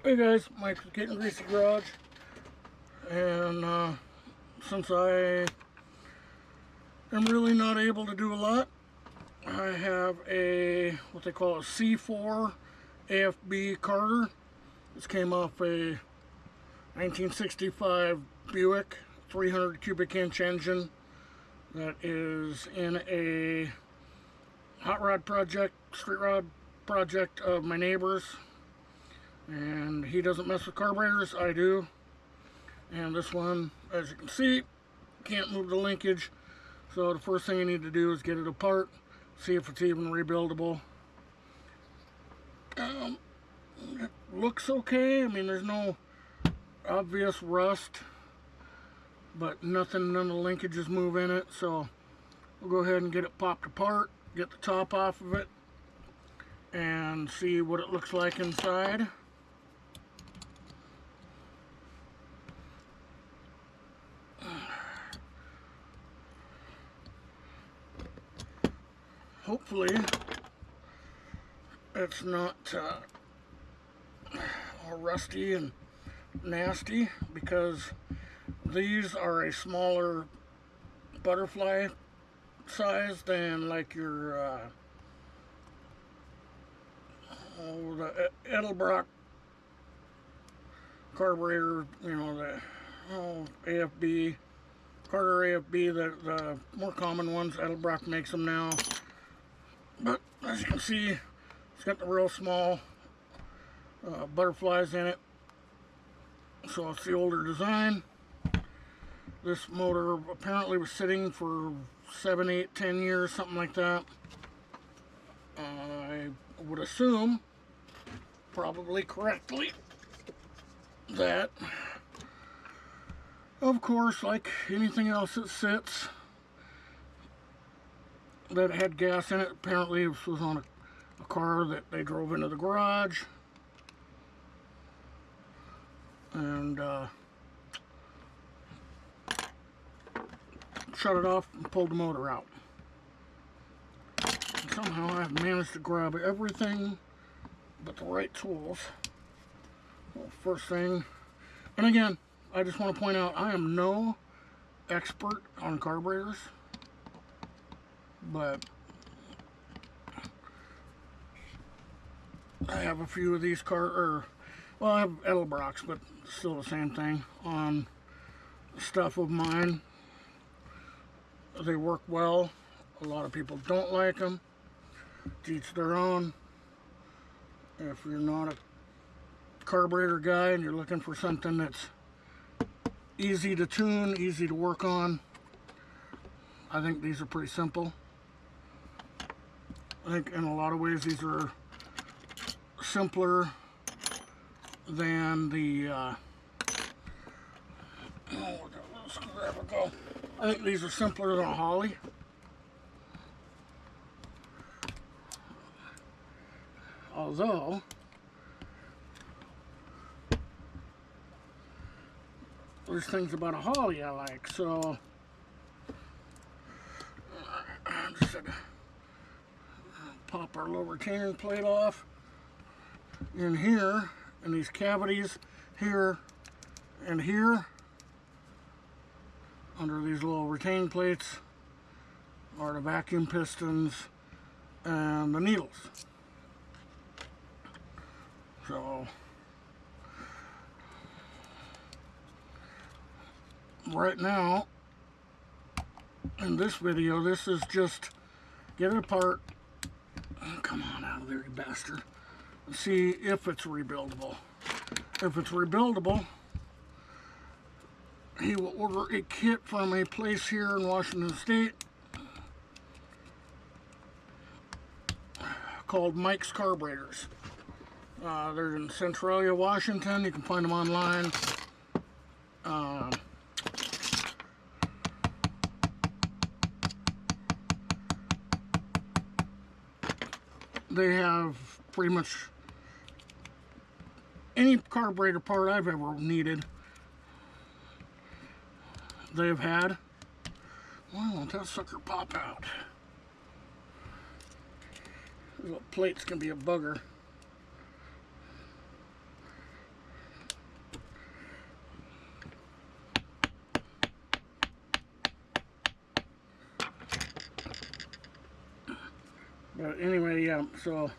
Hey guys, Mike's Gettin Greasy Garage, and since I am really not able to do a lot, I have a what they call a C4 AFB Carter. This came off a 1965 Buick 300 cubic inch engine that is in a hot rod project, street rod project of my neighbor's. And he doesn't mess with carburetors, I do. And this one, as you can see, can't move the linkage. So the first thing you need to do is get it apart, see if it's even rebuildable. It looks okay. I mean, there's no obvious rust, but none of the linkages move in it. So we'll go ahead and get it popped apart, get the top off of it, and see what it looks like inside. Hopefully it's not all rusty and nasty, because these are a smaller butterfly size than like your the Edelbrock carburetor, you know, the AFB, Carter AFB, the more common ones. Edelbrock makes them now. But as you can see, it's got the real small butterflies in it. So it's the older design. This motor apparently was sitting for 7, 8, 10 years, something like that. I would assume, probably correctly, that, of course, like anything else that sits, that had gas in it. Apparently this was on a car that they drove into the garage, and shut it off and pulled the motor out. And somehow I've managed to grab everything but the right tools. Well, first thing, and again, I just want to point out, I am no expert on carburetors, but I have a few of these well, I have Edelbrocks, but still the same thing on stuff of mine. They work well. A lot of people don't like them. To each their own. If you're not a carburetor guy and you're looking for something that's easy to tune, easy to work on, I think these are pretty simple. I think in a lot of ways these are simpler than the screwdriver go. I think these are simpler than a Holly. Although there's things about a Holly I like, so just pop our low retaining plate off. In here, in these cavities here and here, under these little retaining plates, are the vacuum pistons and the needles. So right now, in this video, this is just get it apart. Oh, come on out of there, you bastard. See if it's rebuildable. If it's rebuildable, he will order a kit from a place here in Washington State called Mike's Carburetors. They're in Centralia, Washington. You can find them online. They have pretty much any carburetor part I've ever needed. They've had. Why won't that sucker pop out? These little plates can be a bugger. But anyway, yeah, so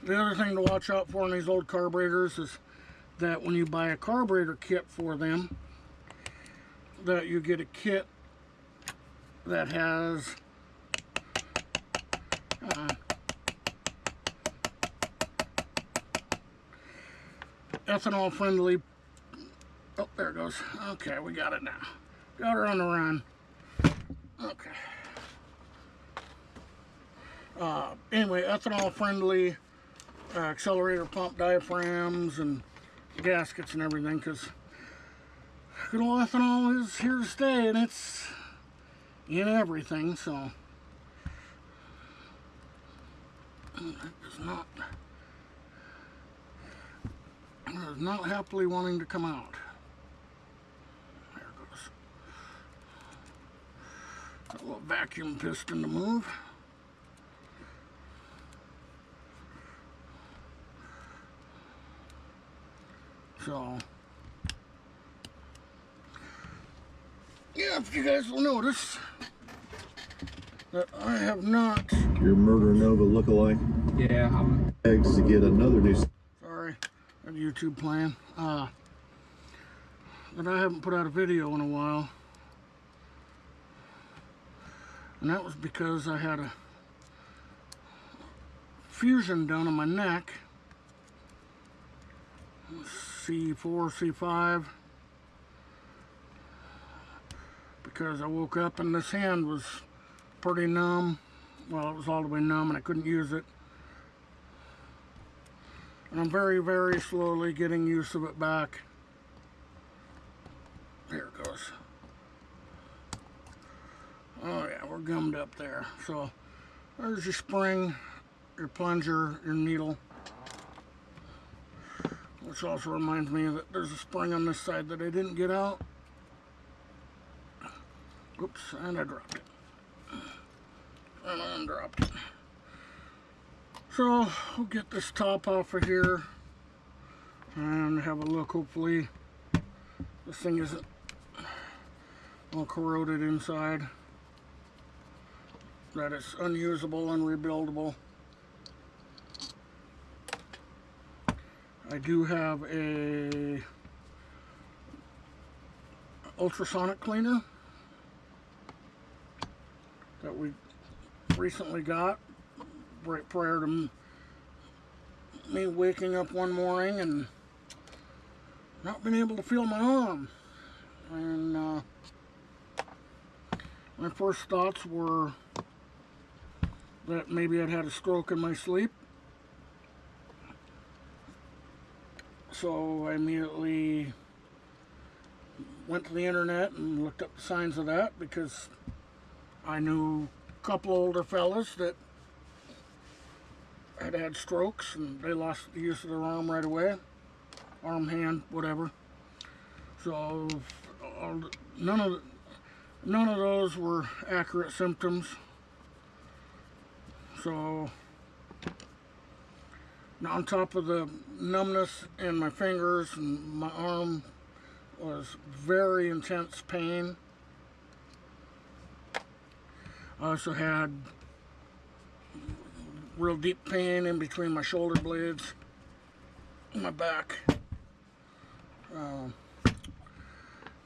the other thing to watch out for in these old carburetors is that when you buy a carburetor kit for them, that you get a kit that has ethanol friendly. Oh, there it goes. Okay, we got it now. Got her on the run. Okay. Anyway, ethanol friendly accelerator pump diaphragms and gaskets and everything, because good old ethanol is here to stay, and it's in everything, so it's not happily wanting to come out. There it goes. Got a little vacuum piston to move. So, yeah, if you guys will notice that I have not. Your Murder Nova lookalike. Yeah, I'm. Eggs to get another new. Sorry, I have YouTube playing. That I haven't put out a video in a while, and that was because I had a fusion done on my neck. C4, C5, because I woke up and this hand was pretty numb. Well, it was all the way numb and I couldn't use it. And I'm very, very slowly getting use of it back. There it goes. Oh yeah, we're gummed up there. So there's your spring, your plunger, your needle. Which also reminds me that there's a spring on this side that I didn't get out. Oops, and I dropped it. And I undropped it. So, we'll get this top off of here and have a look. Hopefully, this thing isn't all corroded inside. That it's unusable and rebuildable. I do have a ultrasonic cleaner that we recently got right prior to me waking up one morning and not being able to feel my arm. And my first thoughts were that maybe I'd had a stroke in my sleep. So I immediately went to the internet and looked up the signs of that, because I knew a couple older fellas that had strokes and they lost the use of their arm right away. Arm, hand, whatever. So none of those were accurate symptoms. So on top of the numbness in my fingers and my arm was very intense pain. I also had real deep pain in between my shoulder blades and my back.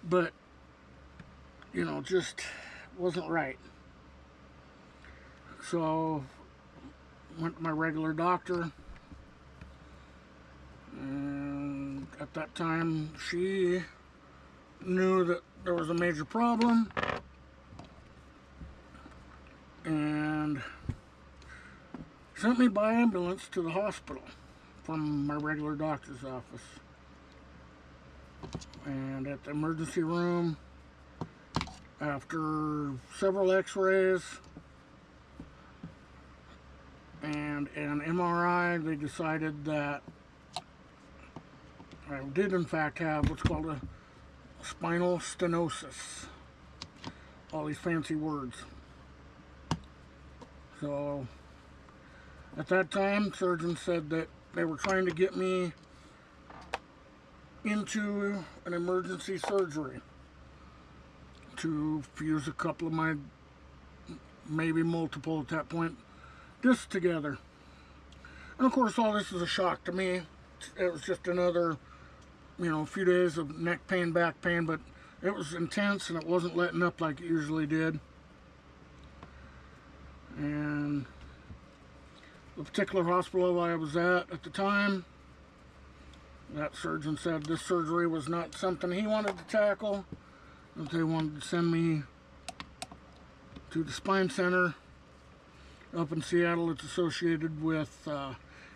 But, you know, just wasn't right. So, went to my regular doctor. And at that time, she knew that there was a major problem and sent me by ambulance to the hospital from my regular doctor's office. And at the emergency room, after several x-rays and an MRI, they decided that I did in fact have what's called a spinal stenosis. All these fancy words. So at that time, surgeons said that they were trying to get me into an emergency surgery. to fuse a couple of my, maybe multiple at that point, discs together. And of course, all this is a shock to me. It was just another, few days of neck pain, back pain, but it was intense and it wasn't letting up like it usually did. And the particular hospital I was at the time, that surgeon said this surgery was not something he wanted to tackle, that they wanted to send me to the spine center up in Seattle. It's associated with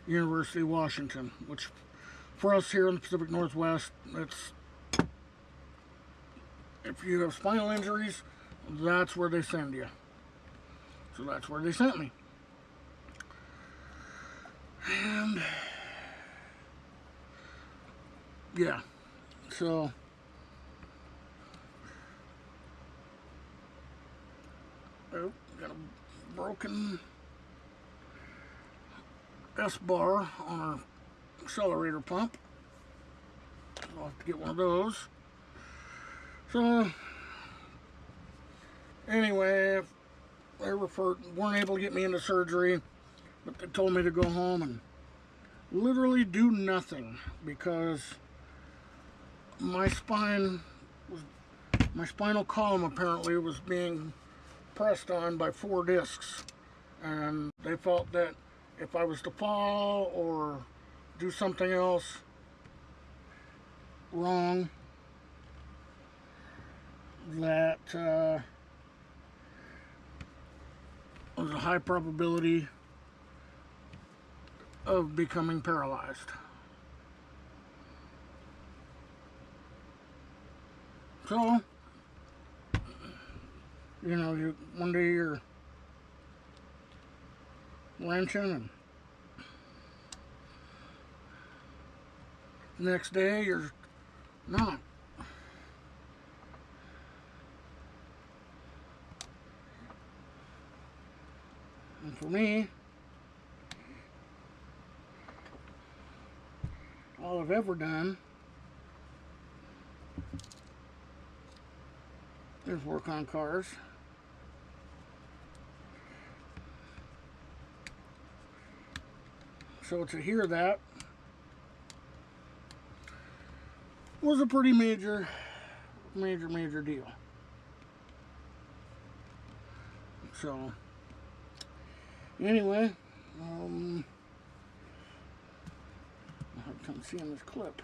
University of Washington, which for us here in the Pacific Northwest, it's, if you have spinal injuries, that's where they send you. So that's where they sent me. And yeah, so oh, got a broken S-bar on our accelerator pump. I'll have to get one of those. So anyway, they weren't able to get me into surgery, but they told me to go home and literally do nothing because my spinal column apparently was being pressed on by 4 discs, and they felt that if I was to fall or do something else wrong, that there was a high probability of becoming paralyzed. So, one day you're wrenching, and the next day you're not. And for me, all I've ever done is work on cars. So to hear that was a pretty major deal. So anyway, I have time seeing this clip.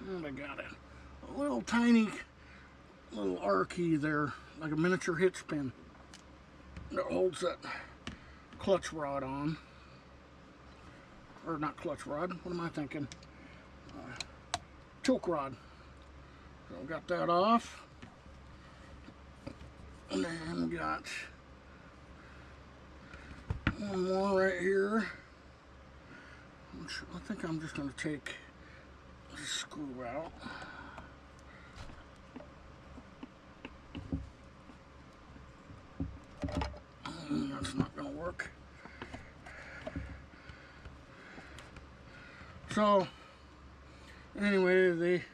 And I got a little tiny little R key there, like a miniature hitch pin that holds that clutch rod on. Or not clutch rod, what am I thinking? Choke rod. So I got that off. And then we got one more right here, which I think I'm just going to take the screw out. That's not going to work. So anyway, they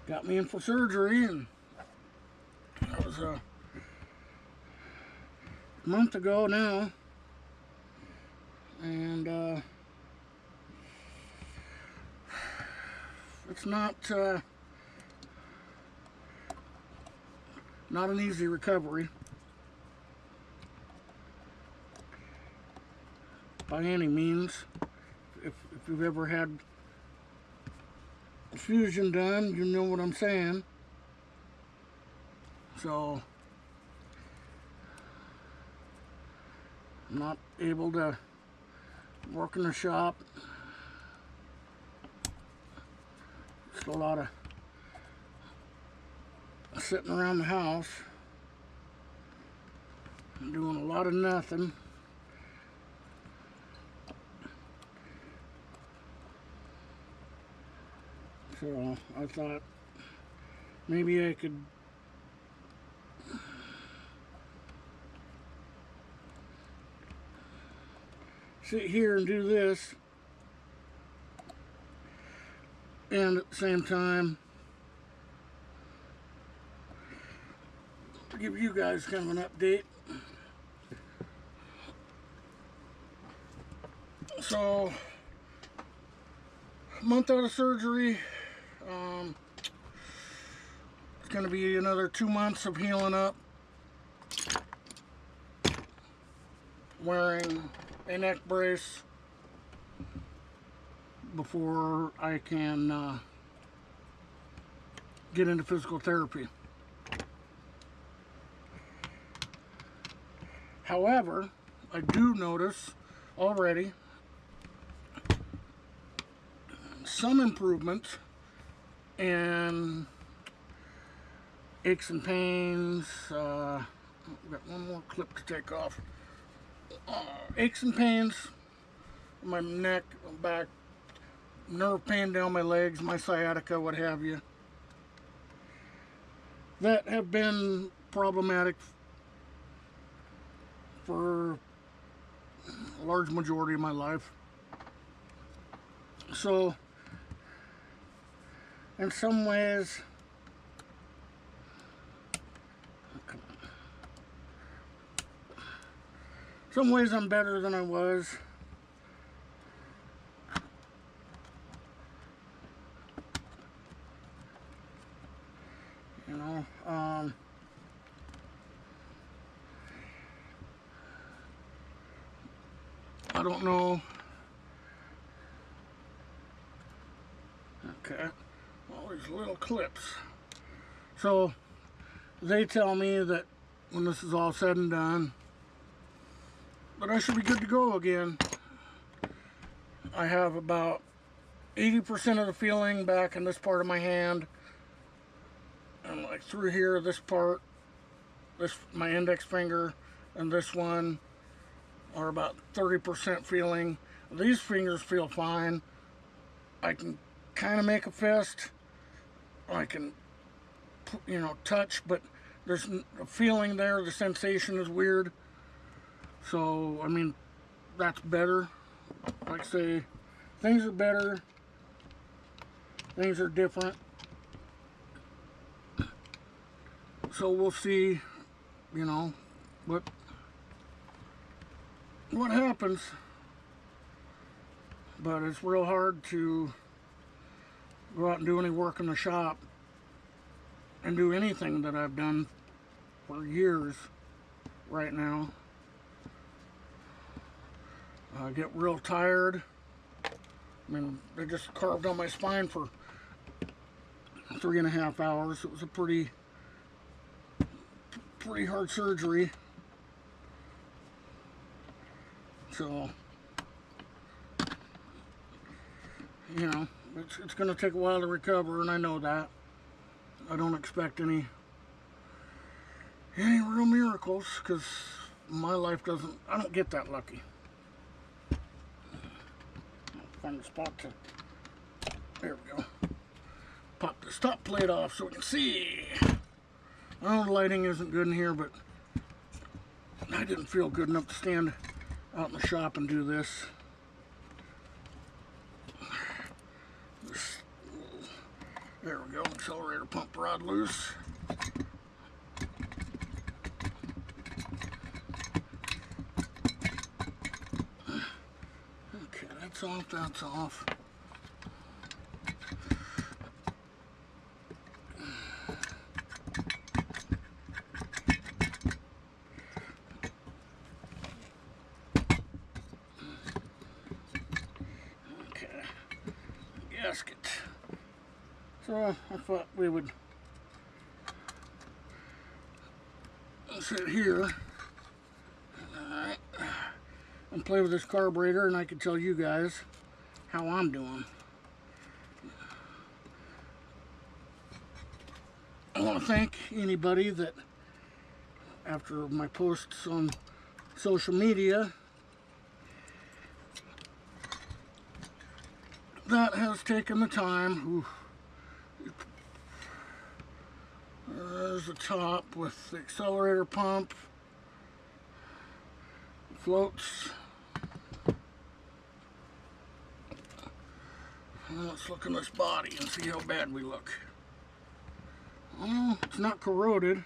got me in for surgery, and that was a month ago now, and it's not an easy recovery by any means. If you've ever had a fusion done, you know what I'm saying. So I'm not able to work in the shop. Just a lot of sitting around the house and doing a lot of nothing. So I thought maybe I could sit here and do this, and at the same time give you guys kind of an update. So, a month out of surgery. It's going to be another 2 months of healing up, wearing a neck brace before I can get into physical therapy. However, I do notice already some improvement in aches and pains. I've got one more clip to take off. Aches and pains in my neck, back, nerve pain down my legs, my sciatica, what have you, that have been problematic for a large majority of my life. So, in some ways, I'm better than I was. You know, I don't know. Okay, all these little clips. So, they tell me that when this is all said and done, that I should be good to go again. I have about 80% of the feeling back in this part of my hand, and like through here, this part, my index finger, and this one are about 30% feeling. These fingers feel fine. I can kind of make a fist. I can, you know, touch, but there's a feeling there. The sensation is weird. So, I mean, that's better. Like I say, things are better. Things are different. So we'll see, you know, what happens. But it's real hard to go out and do any work in the shop and do anything that I've done for years right now. I get real tired. I mean, they just carved on my spine for 3.5 hours. It was a pretty hard surgery. So, you know, it's going to take a while to recover, and I know that. I don't expect any real miracles, because my life I don't get that lucky. Find a spot to, there we go. Pop this top plate off so we can see. I know the lighting isn't good in here, but I didn't feel good enough to stand out in the shop and do this. There we go, accelerator pump rod loose. Okay, that's off. Okay, gasket. So I thought we would sit here and play with this carburetor, and I could tell you guys how I'm doing. I want to thank anybody that, after my posts on social media, that has taken the time. There's the top with the accelerator pump, floats, Let's look in this body and see how bad we look. Well, it's not corroded.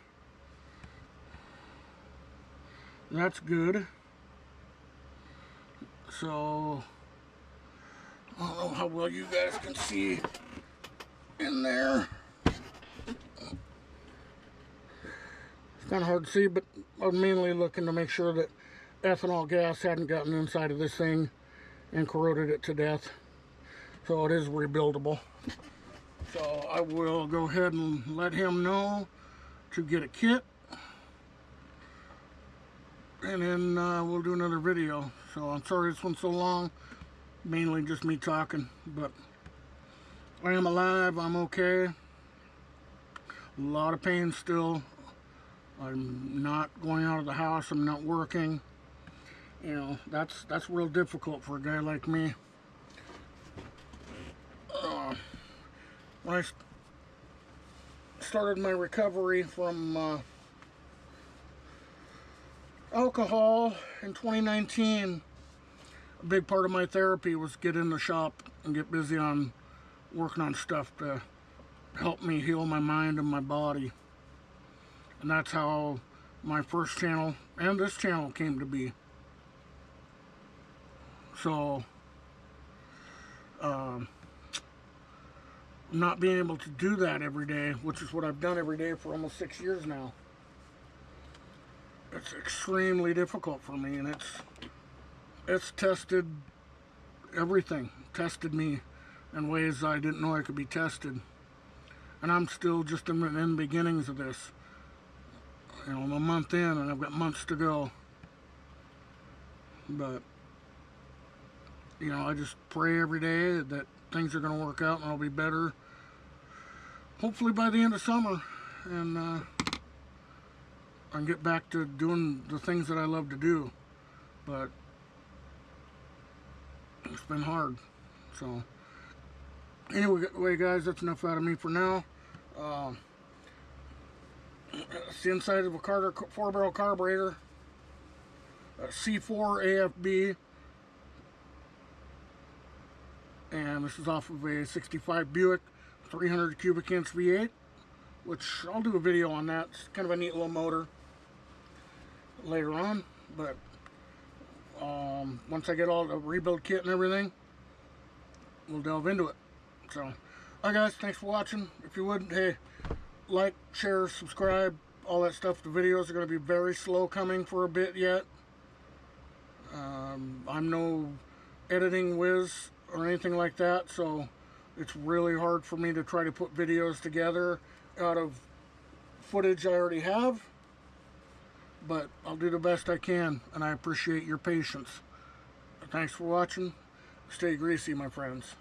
That's good. So, I don't know how well you guys can see in there. It's kind of hard to see, but I'm mainly looking to make sure that ethanol gas hadn't gotten inside of this thing and corroded it to death. So it is rebuildable. So I will go ahead and let him know to get a kit. And then we'll do another video. So I'm sorry this one's so long. Mainly just me talking. But I am alive. I'm okay. A lot of pain still. I'm not going out of the house. I'm not working. You know, that's real difficult for a guy like me. When I started my recovery from alcohol in 2019, a big part of my therapy was get in the shop and get busy on working on stuff to help me heal my mind and my body. And that's how my first channel and this channel came to be. So, not being able to do that every day, which is what I've done every day for almost 6 years now, it's extremely difficult for me, and it's tested everything, tested me in ways I didn't know I could be tested. And I'm still just in the beginnings of this. You know, I'm a month in and I've got months to go. But, you know, I just pray every day that things are going to work out and I'll be better. Hopefully by the end of summer. And I can get back to doing the things that I love to do. But it's been hard. So, anyway, guys, that's enough out of me for now. It's the inside of a Carter 4-barrel carburetor, a C4 AFB, and this is off of a 65 Buick 300 cubic inch V8, which I'll do a video on that. It's kind of a neat little motor later on, but once I get all the rebuild kit and everything, we'll delve into it. So, alright guys, thanks for watching. If you would, hey, like, share, subscribe, all that stuff. The videos are going to be very slow coming for a bit yet. I'm no editing whiz or anything like that, so it's really hard for me to try to put videos together out of footage I already have. But I'll do the best I can, and I appreciate your patience. Thanks for watching. Stay greasy, my friends.